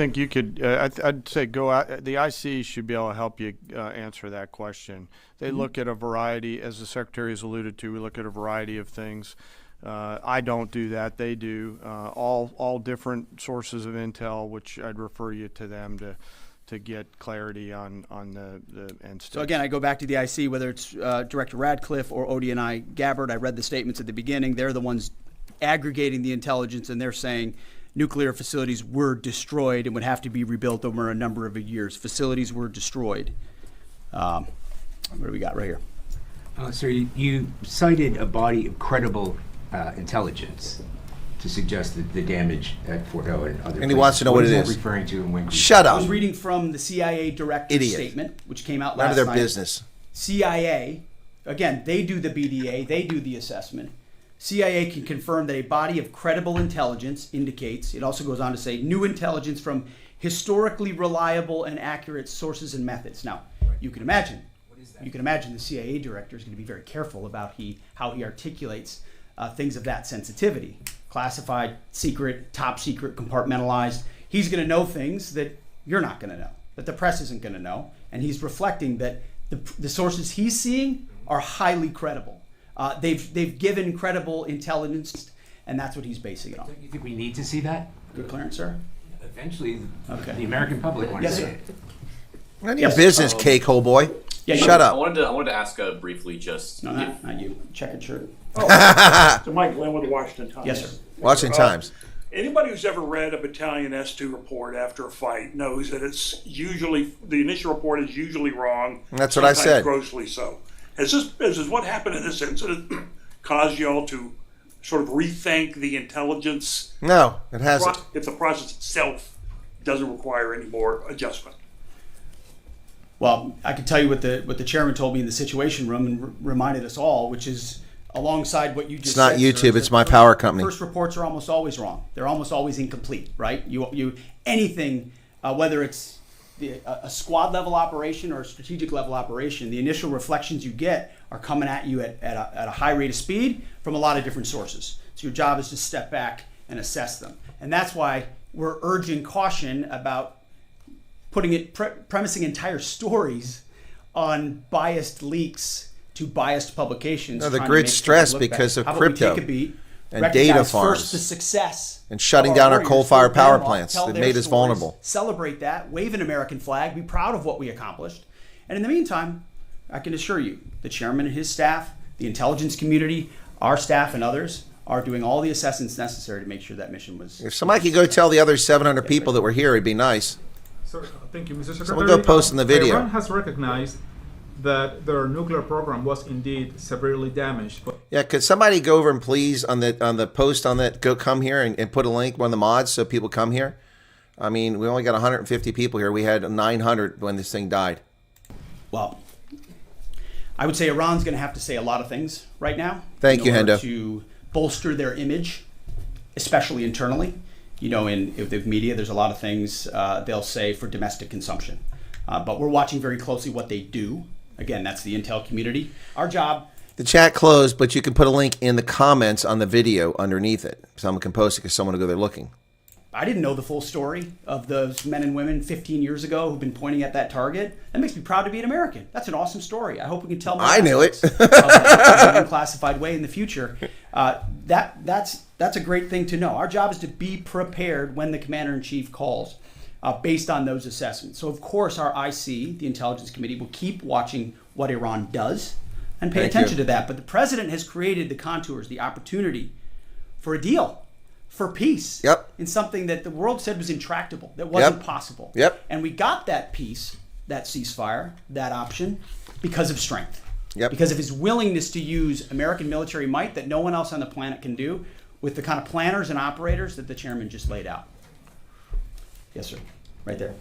think you could. I'd say go out. The IC should be able to help you answer that question. They look at a variety, as the Secretary has alluded to. We look at a variety of things. I don't do that. They do. All different sources of intel, which I'd refer you to them to get clarity on the end state. So again, I go back to the IC, whether it's Director Radcliffe or ODNI Gabbard. I read the statements at the beginning. They're the ones aggregating the intelligence, and they're saying nuclear facilities were destroyed and would have to be rebuilt over a number of years. Facilities were destroyed. What do we got right here? Sir, you cited a body of credible intelligence to suggest that the damage at Fort Howe and other And he wants to know what it is. Referring to and when? Shut I up. was reading from the CIA director's Idiot. statement, which came out None last of their night. business. CIA, again, they do the BDA, they do the assessment. CIA can confirm that a body of credible intelligence indicates, it also goes on to say, new intelligence from historically reliable and accurate sources and methods. Now, you can imagine the CIA director is going to be very careful about how he articulates things of that sensitivity. Classified, secret, top secret, compartmentalized. He's going to know things that you're not going to know, that the press isn't going to know. And he's reflecting that the sources he's seeing are highly credible. They've given credible intelligence, and that's what he's basing it on. You think we need to see that? Good clearance, sir? Eventually, Okay. the American public wants Yes, to see sir. it. None of your business, cake hole boy. Yeah, Shut I up. wanted to ask briefly just No, not you. Checkered shirt. So Mike Glenn with the Washington Times. Yes, sir. Washington Times. Anybody who's ever read a Battalion S2 report after a fight knows that it's usually, the initial report is usually wrong. That's what I sometimes said. Grossly so. Has what happened in this incident caused y'all to sort of rethink the intelligence? No, it hasn't. If the process itself doesn't require any more adjustment? Well, I can tell you what the chairman told me in the Situation Room and reminded us all, which is alongside what you just said. It's not YouTube, sir, it's my power company. First reports are almost always wrong. They're almost always incomplete, right? You anything, whether it's a squad level operation or a strategic level operation, the initial reflections you get are coming at you at a high rate of speed from a lot of different sources. So your job is to step back and assess them. And that's why we're urging caution about premising entire stories on biased leaks to biased publications. No, the trying to grid's make stressed something look because better. of How about we crypto take a beat, and recognize data first farms the success and shutting of down our warriors, coal-fired build power them up, plants tell that their made us stories, vulnerable. Celebrate that, wave an American flag, be proud of what we accomplished. And in the meantime, I can assure you, the chairman and his staff, the intelligence community, our staff and others are doing all the assessments necessary to make sure that mission was. If somebody could go tell the other 700 people that were here, it'd be nice. So, thank you, Mr. Secretary. Someone go post in the video. Iran has recognized that their nuclear program was indeed severely damaged. But Yeah, could somebody go over and please on the post on that come here and put a link, one of the mods, so people come here? I mean, we only got 150 people here. We had 900 when this thing died. Well, I would say Iran's going to have to say a lot of things right now. Thank you, in order Hendo. To bolster their image, especially internally. You know, in the media, there's a lot of things they'll say for domestic consumption. But we're watching very closely what they do. Again, that's the intel community. Our job. The chat closed, but you can put a link in the comments on the video underneath it. Someone can post it because someone will go there looking. I didn't know the full story of those men and women 15 years ago who've been pointing at that target. That makes me proud to be an American. That's an awesome story. I hope we can tell more. I knew it. in an unclassified way in the future. That's a great thing to know. Our job is to be prepared when the commander-in-chief calls based on those assessments. So, of course, our IC, the Intelligence Committee, will keep watching what Iran does and pay attention to that. But the president has created the contours, the opportunity for a deal, for peace. Yep. In something that the world said was intractable, that wasn't possible. Yep. And we got that peace, that ceasefire, that option, because of strength. Yep. Because of his willingness to use American military might that no one else on the planet can do with the kind of planners and operators that the chairman just laid out. Yes, sir. Right there.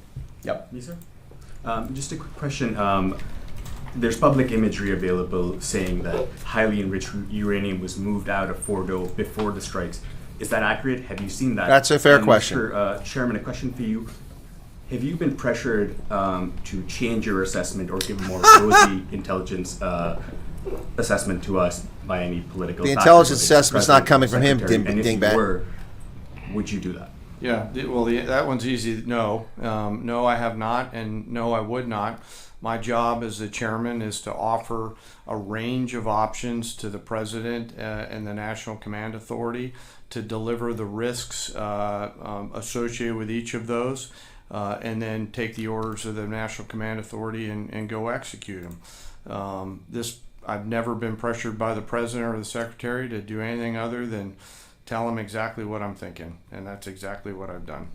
Yep. Yes, sir. Just a quick question. There's public imagery available saying that highly enriched uranium was moved out of Fordo before the strikes. Is that accurate? Have you seen that? That's a fair question. Mr. Chairman, a question for you. Have you been pressured to change your assessment or give a more rosy intelligence assessment to us by any political The factors, intelligence whether it's assessment's not coming from him, secretary? And if you dingbat. were, would you do that? Yeah, that one's easy. No, no, I have not, and no, I would not. My job as the chairman is to offer a range of options to the president and the National Command Authority to deliver the risks associated with each of those, and then take the orders of the National Command Authority and go execute them. I've never been pressured by the president or the secretary to do anything other than tell them exactly what I'm thinking, and that's exactly what I've done.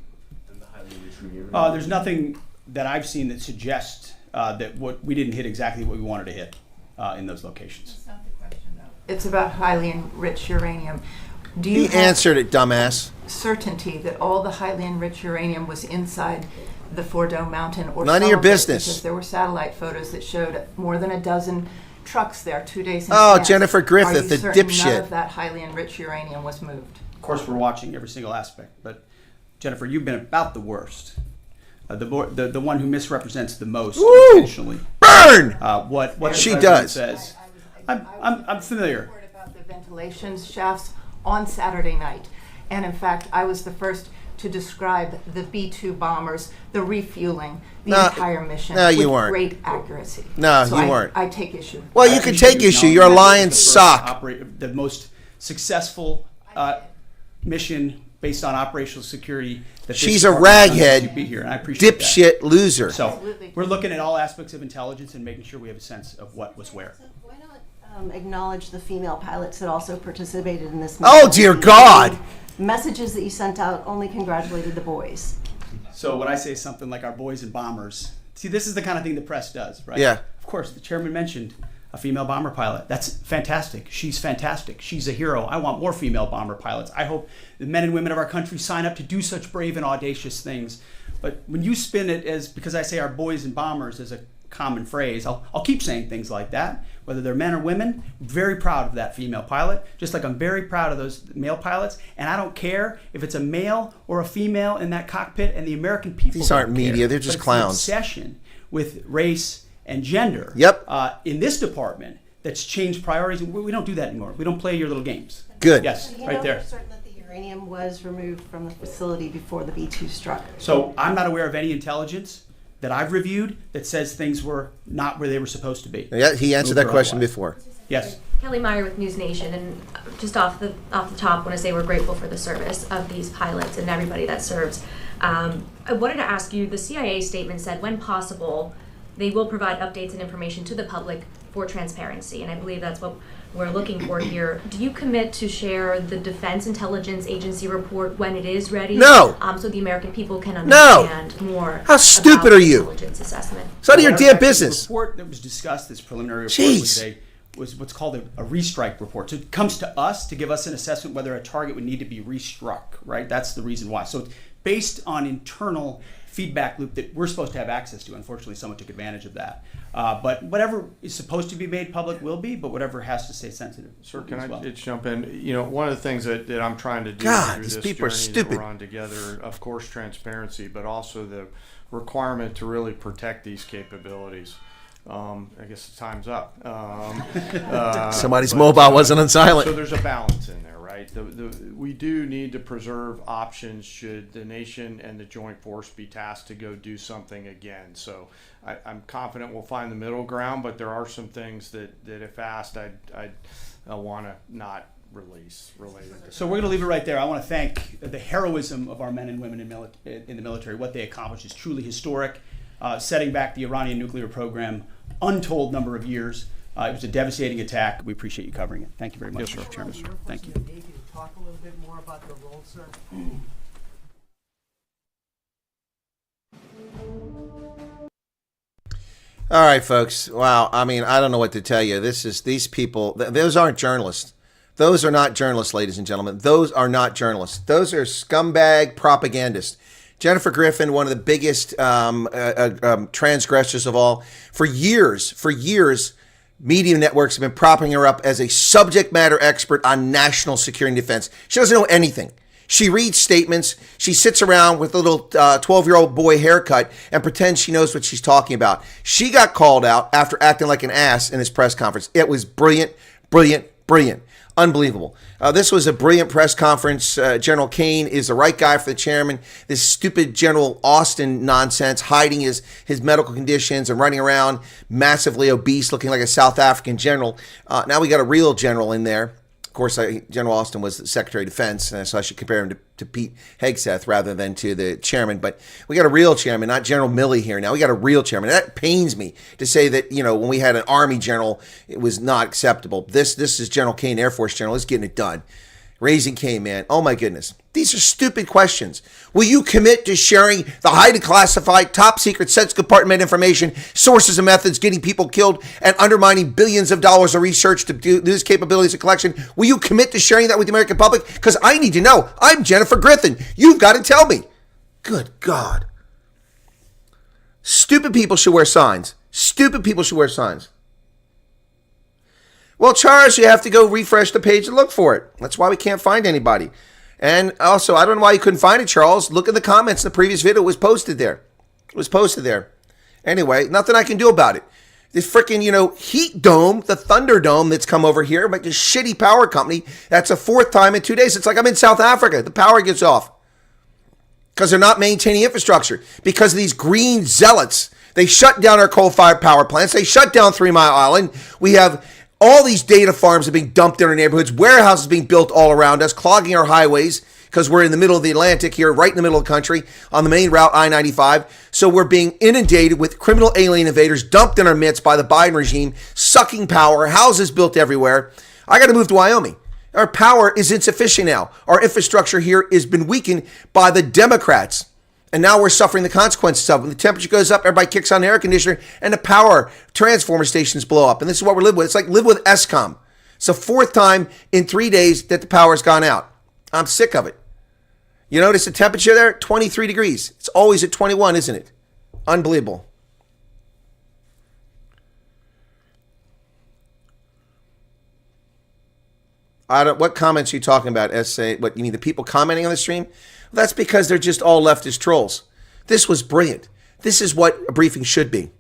There's nothing that I've seen that suggests that we didn't hit exactly what we wanted to hit in those locations. That's not the question, though. It's about highly enriched uranium. Do you He answered it, dumbass. certainty that all the highly enriched uranium was inside the Fordo Mountain, or None of some your it? business. Because there were satellite photos that showed more than a dozen trucks there 2 days in Oh, advance. Jennifer Griffith, Are you the certain dipshit. None of that highly enriched uranium was moved. Of course, we're watching every single aspect, but Jennifer, you've been about the worst. The one who misrepresents the most intentionally. Burn! What the She president does. says. I'm familiar. Report about the ventilation shafts on Saturday night, and in fact, I was the first to describe the B-2 bombers, the refueling, the entire mission no, you with weren't. great accuracy. No, So you weren't. I take issue. Well, you can take issue. You're a lying sock. The most successful mission based on operational security. That She's this a department has raghead, to be here, and I appreciate that. dipshit loser. So Absolutely. we're looking at all aspects of intelligence and making sure we have a sense of what was where. Why not acknowledge the female pilots that also participated in this Oh, mission? dear God. Messages that you sent out only congratulated the boys. So when I say something like our boys and bombers, see, this is the kind of thing the press does, right? Yeah. Of course, the chairman mentioned a female bomber pilot. That's fantastic. She's fantastic. She's a hero. I want more female bomber pilots. I hope the men and women of our country sign up to do such brave and audacious things. But when you spin it as, because I say our boys and bombers as a common phrase, I'll keep saying things like that, whether they're men or women. I'm very proud of that female pilot, just like I'm very proud of those male pilots. And I don't care if it's a male or a female in that cockpit, and the American people These aren't don't care. media, they're just But it's clowns. the obsession with race and gender Yep. in this department that's changed priorities. We don't do that anymore. We don't play your little games. Good. Yes, Do you right know there. for certain that the uranium was removed from the facility before the B-2 struck? So I'm not aware of any intelligence that I've reviewed that says things were not where they were supposed to be. Yeah, he answered that Moved or question otherwise. before. Yes. Kelly Meyer with News Nation, and just off the top, want to say we're grateful for the service of these pilots and everybody that serves. I wanted to ask you, the CIA statement said, when possible, they will provide updates and information to the public for transparency, and I believe that's what we're looking for here. Do you commit to share the Defense Intelligence Agency report when it is ready? No. So the American people can No. understand more. How stupid about are the you? Intelligence assessment. It's none of your Matter damn fact, the business. report that was discussed, this preliminary report, Jeez. was what's called a restrike report. So it comes to us to give us an assessment whether a target would need to be restruck, right? That's the reason why. So it's based on internal feedback loop that we're supposed to have access to. Unfortunately, someone took advantage of that. But whatever is supposed to be made public will be, but whatever has to stay sensitive. Sir, can as I well. just jump in? You know, one of the things that I'm trying to do God, through these this people are journey stupid. that we're on together, of course, transparency, but also the requirement to really protect these capabilities. I guess the time's up. Somebody's but, mobile wasn't on silent. So there's a balance in there, right? We do need to preserve options should the nation and the joint force be tasked to go do something again. So I'm confident we'll find the middle ground, but there are some things that if asked, I'd want to not release related to. So we're going to leave it right there. I want to thank the heroism of our men and women in the military. What they accomplished is truly historic, setting back the Iranian nuclear program untold number of years. It was a devastating attack. We appreciate you covering it. Thank you very much, Mr. Chairman. Thank you. Talk a little bit more about the role, sir. All right, folks. Wow. I mean, I don't know what to tell you. These people, those aren't journalists. Those are not journalists, ladies and gentlemen. Those are not journalists. Those are scumbag propagandists. Jennifer Griffin, one of the biggest transgressors of all. For years, media networks have been propping her up as a subject matter expert on national security and defense. She doesn't know anything. She reads statements. She sits around with a little 12-year-old boy haircut and pretends she knows what she's talking about. She got called out after acting like an ass in his press conference. It was brilliant, brilliant, brilliant. Unbelievable. This was a brilliant press conference. General Kane is the right guy for the chairman. This stupid General Austin nonsense, hiding his medical conditions and running around massively obese, looking like a South African general. Now we got a real general in there. Of course, General Austin was the Secretary of Defense, so I should compare him to Pete Hegseth rather than to the chairman. But we got a real chairman, not General Milley here. Now we got a real chairman. That pains me to say that, when we had an Army general, it was not acceptable. This is General Kane, Air Force general. He's getting it done. Raising Kane, man. Oh, my goodness. These are stupid questions. Will you commit to sharing the highly classified, top secret, sensitive compartment information, sources and methods, getting people killed, and undermining billions of dollars of research to do these capabilities of collection? Will you commit to sharing that with the American public? Because I need to know. I'm Jennifer Griffin. You've got to tell me. Good God. Stupid people should wear signs. Stupid people should wear signs. Well, Charles, you have to go refresh the page and look for it. That's why we can't find anybody. And also, I don't know why you couldn't find it, Charles. Look in the comments. The previous video was posted there. It was posted there. Anyway, nothing I can do about it. This freaking, heat dome, the Thunderdome that's come over here, like this shitty power company, that's a fourth time in 2 days. It's like I'm in South Africa. The power gets off. Because they're not maintaining infrastructure. Because of these green zealots. They shut down our coal-fired power plants. They shut down 3 Mile Island. We have all these data farms are being dumped in our neighborhoods, warehouses being built all around us, clogging our highways because we're in the middle of the Atlantic here, right in the middle of the country on the main route I-95. So we're being inundated with criminal alien invaders dumped in our midst by the Biden regime, sucking power, houses built everywhere. I got to move to Wyoming. Our power is insufficient now. Our infrastructure here has been weakened by the Democrats. And now we're suffering the consequences of it. When the temperature goes up, everybody kicks on the air conditioner, and the power transformer stations blow up. And this is what we're living with. It's like live with ESCOM. It's the fourth time in 3 days that the power's gone out. I'm sick of it. You notice the temperature there? 23 degrees. It's always at 21, isn't it? Unbelievable. What comments are you talking about? What, you mean the people commenting on the stream? Well, that's because they're just all leftist trolls. This was brilliant. This is what a briefing should be.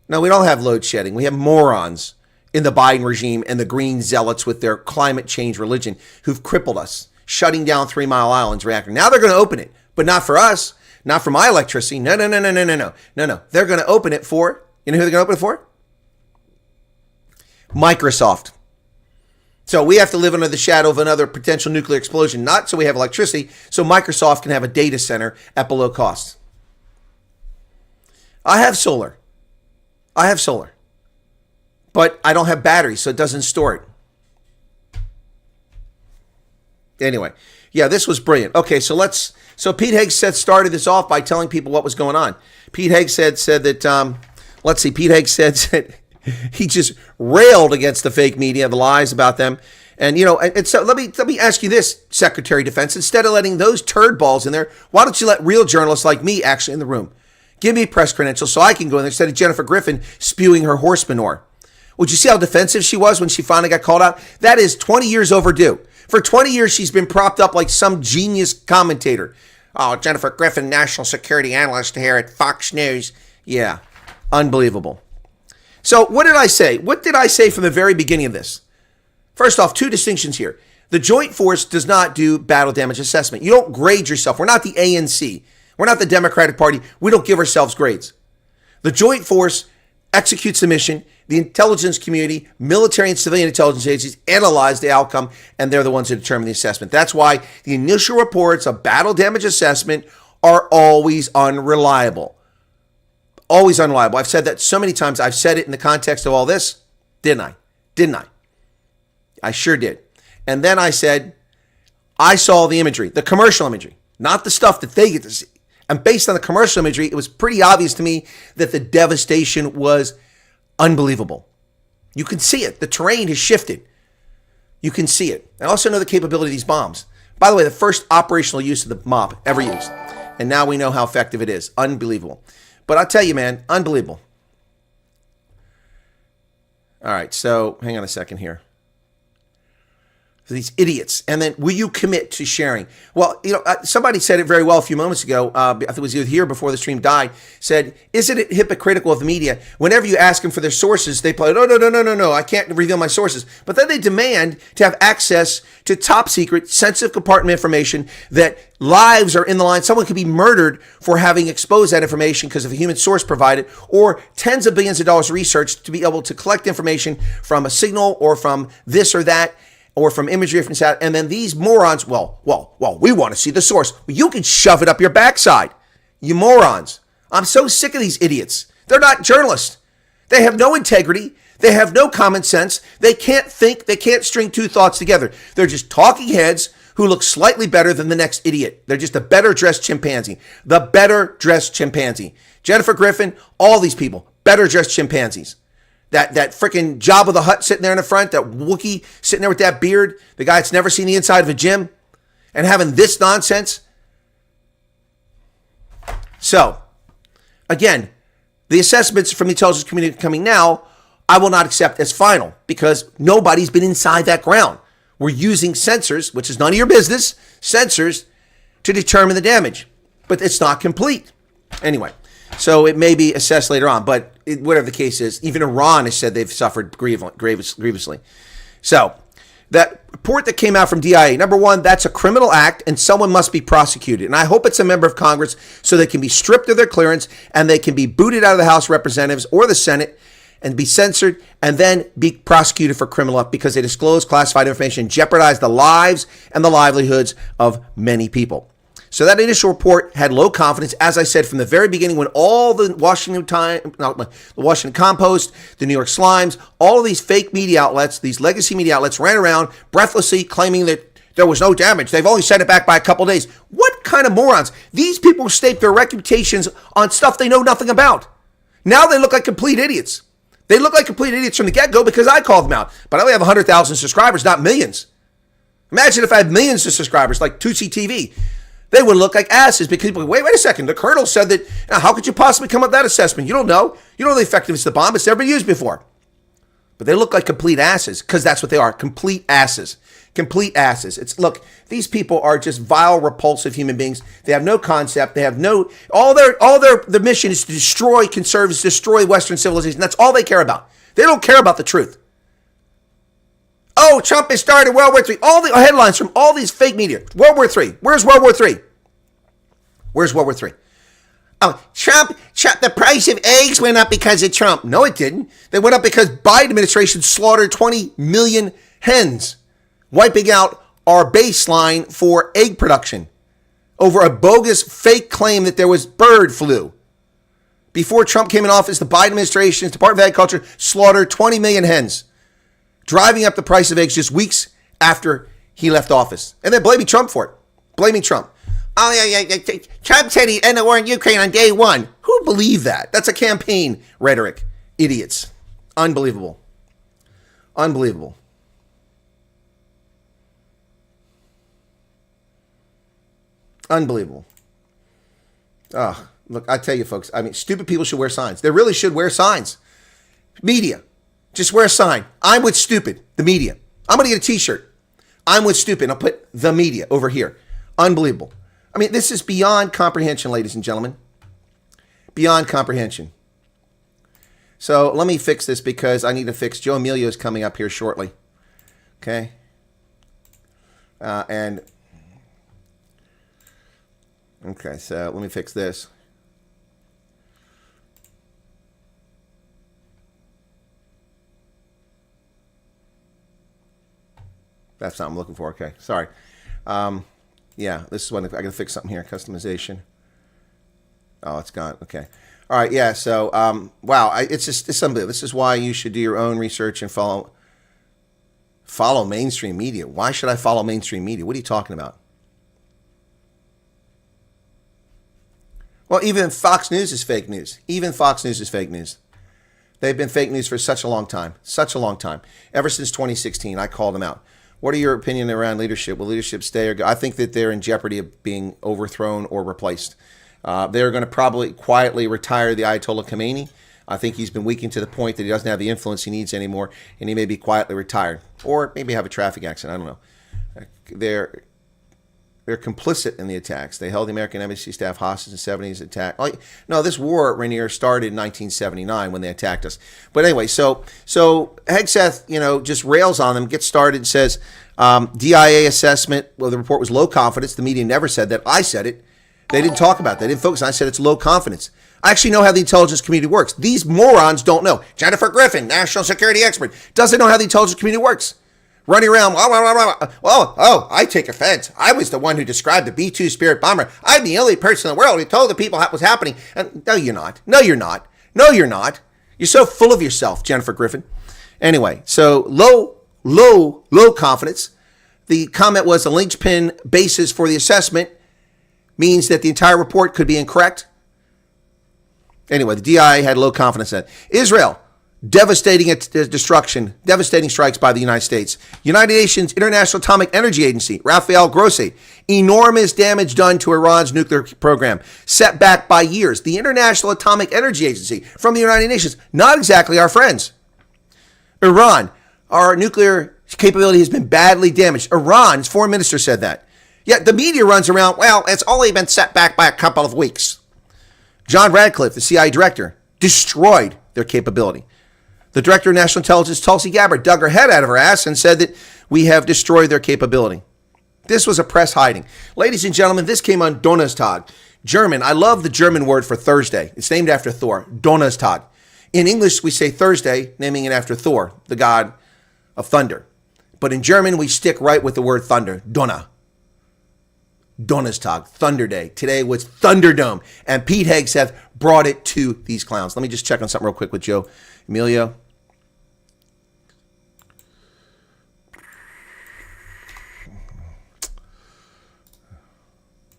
No, we don't have load shedding. We have morons in the Biden regime and the green zealots with their climate change religion who've crippled us, shutting down 3 Mile Island's reactor. Now they're going to open it, but not for us, not for my electricity. No. They're going to open it for, you know who they're going to open it for? Microsoft. So we have to live under the shadow of another potential nuclear explosion, not so we have electricity, so Microsoft can have a data center at below cost. I have solar. But I don't have batteries, so it doesn't store it. Anyway, yeah, this was brilliant. Okay, so Pete Hegseth started this off by telling people what was going on. Pete Hegseth said that, Pete Hegseth said he just railed against the fake media, the lies about them. And, and so let me ask you this, Secretary of Defense. Instead of letting those turd balls in there, why don't you let real journalists like me actually in the room? Give me press credentials so I can go in there instead of Jennifer Griffin spewing her horse manure. Would you see how defensive she was when she finally got called out? That is 20 years overdue. For 20 years, she's been propped up like some genius commentator. Oh, Jennifer Griffin, national security analyst here at Fox News. Yeah, unbelievable. So what did I say? What did I say from the very beginning of this? First off, two distinctions here. The Joint Force does not do battle damage assessment. You don't grade yourself. We're not the ANC. We're not the Democratic Party. We don't give ourselves grades. The Joint Force executes the mission. The intelligence community, military and civilian intelligence agencies analyze the outcome, and they're the ones who determine the assessment. That's why the initial reports of battle damage assessment are always unreliable. Always unreliable. I've said that so many times. I've said it in the context of all this. Didn't I? I sure did. And then I said, I saw the imagery, the commercial imagery, not the stuff that they get to see. And based on the commercial imagery, it was pretty obvious to me that the devastation was unbelievable. You can see it. The terrain has shifted. You can see it. I also know the capability of these bombs. By the way, the first operational use of the MOP ever used. And now we know how effective it is. Unbelievable. But I'll tell you, man, unbelievable. All right, so hang on a second here. These idiots. And then, will you commit to sharing? Well, somebody said it very well a few moments ago. I think it was here before the stream died. Said, isn't it hypocritical of the media? Whenever you ask them for their sources, they play, no, I can't reveal my sources. But then they demand to have access to top secret, sensitive compartment information, that lives are in the line. Someone could be murdered for having exposed that information because of a human source provided, or tens of billions of dollars of research to be able to collect information from a signal or from this or that, or from imagery from that, and then these morons, well, we want to see the source. Well, you can shove it up your backside, you morons. I'm so sick of these idiots. They're not journalists. They have no integrity. They have no common sense. They can't think. They can't string two thoughts together. They're just talking heads who look slightly better than the next idiot. They're just a better dressed chimpanzee. The better dressed chimpanzee. Jennifer Griffin, all these people, better dressed chimpanzees. That freaking Jabba the Hutt sitting there in the front, that Wookiee sitting there with that beard, the guy that's never seen the inside of a gym, and having this nonsense. So, again, the assessments from the intelligence community coming now, I will not accept as final, because nobody's been inside that ground. We're using sensors, which is none of your business, sensors, to determine the damage. But it's not complete. Anyway. So it may be assessed later on, but whatever the case is, even Iran has said they've suffered grievously. So that report that came out from DIA, number one, that's a criminal act and someone must be prosecuted. And I hope it's a member of Congress so they can be stripped of their clearance and they can be booted out of the House of Representatives or the Senate and be censored and then be prosecuted for criminal act because they disclosed classified information and jeopardized the lives and the livelihoods of many people. So that initial report had low confidence, as I said from the very beginning, when all the the Washington Compost, the New York Slimes, all of these fake media outlets, these legacy media outlets ran around breathlessly claiming that there was no damage. They've only sent it back by a couple of days. What kind of morons? These people stake their reputations on stuff they know nothing about. Now they look like complete idiots. They look like complete idiots from the get-go because I called them out. But I only have 100,000 subscribers, not millions. Imagine if I had millions of subscribers like Tutsi TV. They would look like asses because people go, wait a second. The colonel said that, how could you possibly come up with that assessment? You don't know. You don't know the effectiveness of the bomb. It's never been used before. But they look like complete asses because that's what they are. Complete asses. Complete asses. Look, these people are just vile, repulsive human beings. They have no concept. They have no, their mission is to destroy conservatives, destroy Western civilization. That's all they care about. They don't care about the truth. Oh, Trump has started World War III. All the headlines from all these fake media. World War III. Where's World War III? Where's World War III? Oh, Trump, the price of eggs went up because of Trump. No, it didn't. They went up because Biden administration slaughtered 20 million hens, wiping out our baseline for egg production over a bogus fake claim that there was bird flu. Before Trump came in office, the Biden administration's Department of Agriculture slaughtered 20 million hens, driving up the price of eggs just weeks after he left office. And then blaming Trump for it. Blaming Trump. Oh, yeah. Trump said he'd end the war in Ukraine on day one. Who would believe that? That's a campaign rhetoric. Idiots. Unbelievable. Unbelievable. Unbelievable. Oh, look, I tell you, folks, stupid people should wear signs. They really should wear signs. Media. Just wear a sign. I'm with stupid. The media. I'm going to get a t-shirt. I'm with stupid. I'll put the media over here. Unbelievable. This is beyond comprehension, ladies and gentlemen. Beyond comprehension. So let me fix this because I need to fix. Joe Emilio is coming up here shortly. Okay. Okay, so let me fix this. That's not what I'm looking for. Okay, sorry. Yeah, this is one. I got to fix something here. Customization. Oh, it's gone. Okay. All right. Yeah. So, wow. It's unbelievable. This is why you should do your own research and follow mainstream media. Why should I follow mainstream media? What are you talking about? Well, even Fox News is fake news. Even Fox News is fake news. They've been fake news for such a long time. Such a long time. Ever since 2016, I called them out. What are your opinion around leadership? Will leadership stay or go? I think that they're in jeopardy of being overthrown or replaced. They're going to probably quietly retire the Ayatollah Khomeini. I think he's been weakened to the point that he doesn't have the influence he needs anymore, and he may be quietly retired. Or maybe have a traffic accident. I don't know. They're complicit in the attacks. They held the American embassy staff hostage in the 70s. Attack. Oh, no, this war, Rainier, started in 1979 when they attacked us. But anyway, so Hegseth, just rails on them, gets started, and says DIA assessment. Well, the report was low confidence. The media never said that. I said it. They didn't talk about it. They didn't focus on it. I said it's low confidence. I actually know how the intelligence community works. These morons don't know. Jennifer Griffin, national security expert, doesn't know how the intelligence community works. Running around, I take offense. I was the one who described the B-2 Spirit bomber. I'm the only person in the world who told the people what was happening. And no, you're not. No, you're not. No, you're not. You're so full of yourself, Jennifer Griffin. Anyway, so low confidence. The comment was the linchpin basis for the assessment means that the entire report could be incorrect. Anyway, the DIA had low confidence in it. Israel. Devastating destruction, devastating strikes by the United States. United Nations International Atomic Energy Agency, Rafael Grossi, enormous damage done to Iran's nuclear program, set back by years. The International Atomic Energy Agency from the United Nations, not exactly our friends. Iran, our nuclear capability has been badly damaged. Iran's foreign minister said that. Yet the media runs around, well, it's only been set back by a couple of weeks. John Radcliffe, the CIA director, destroyed their capability. The director of national intelligence, Tulsi Gabbard, dug her head out of her ass and said that we have destroyed their capability. This was a press hiding. Ladies and gentlemen, this came on Donnerstag. German. I love the German word for Thursday. It's named after Thor. Donnerstag. In English, we say Thursday, naming it after Thor, the god of thunder. But in German, we stick right with the word thunder. Donner. Donnerstag, Thunder Day. Today was Thunderdome. And Pete Hegseth brought it to these clowns. Let me just check on something real quick with Joe Emilio.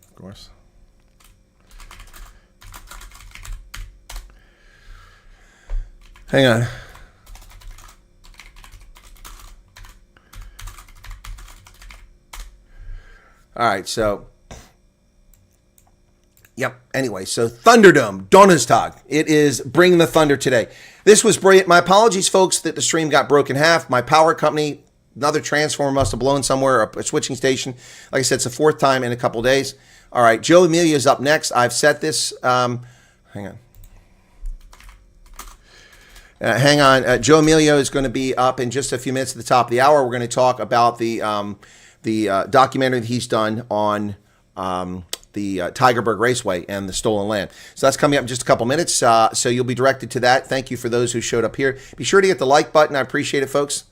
Of course. Hang on. All right, so, yep, anyway, so Thunderdome, Donnerstag. It is Bring the Thunder today. This was brilliant. My apologies, folks, that the stream got broken in half. My power company, another transformer must have blown somewhere, a switching station. Like I said, it's the fourth time in a couple days. All right, Joe Amelia is up next. I've set this. Hang on. Joe Emilio is going to be up in just a few minutes at the top of the hour. We're going to talk about the documentary that he's done on the Tigerberg Raceway and the stolen land. So that's coming up in just a couple minutes. So you'll be directed to that. Thank you for those who showed up here. Be sure to hit the like button. I appreciate it, folks.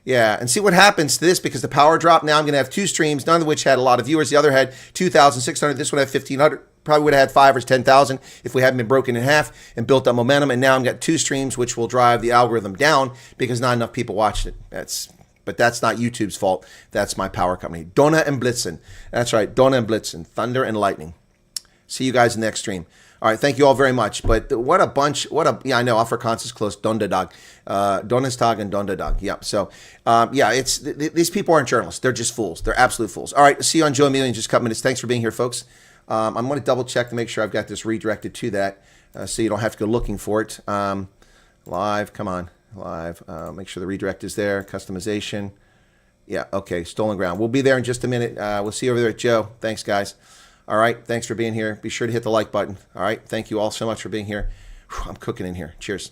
Yeah, and see what happens to this because the power dropped. Now I'm going to have two streams, none of which had a lot of viewers. The other had 2,600. This one had 1,500. Probably would have had 5 or 10,000 if we hadn't been broken in half and built up momentum. And now I've got two streams, which will drive the algorithm down because not enough people watched it. But that's not YouTube's fault. That's my power company. Donner and Blitzen. That's right, Donner and Blitzen. Thunder and lightning. See you guys in the next stream. All right, thank you all very much. But what a bunch, yeah, I know, Afrikaans is close, Donderdag. Donnerstag and Donderdag, yeah. So, yeah, these people aren't journalists. They're just fools. They're absolute fools. All right, see you on Joe Amelia in just a couple minutes. Thanks for being here, folks. I'm going to double check to make sure I've got this redirected to that so you don't have to go looking for it. Live, come on, live. Make sure the redirect is there. Customization. Yeah, okay, Stolen Ground. We'll be there in just a minute. We'll see you over there at Joe. Thanks, guys. All right, thanks for being here. Be sure to hit the like button. All right, thank you all so much for being here. Whew, I'm cooking in here. Cheers.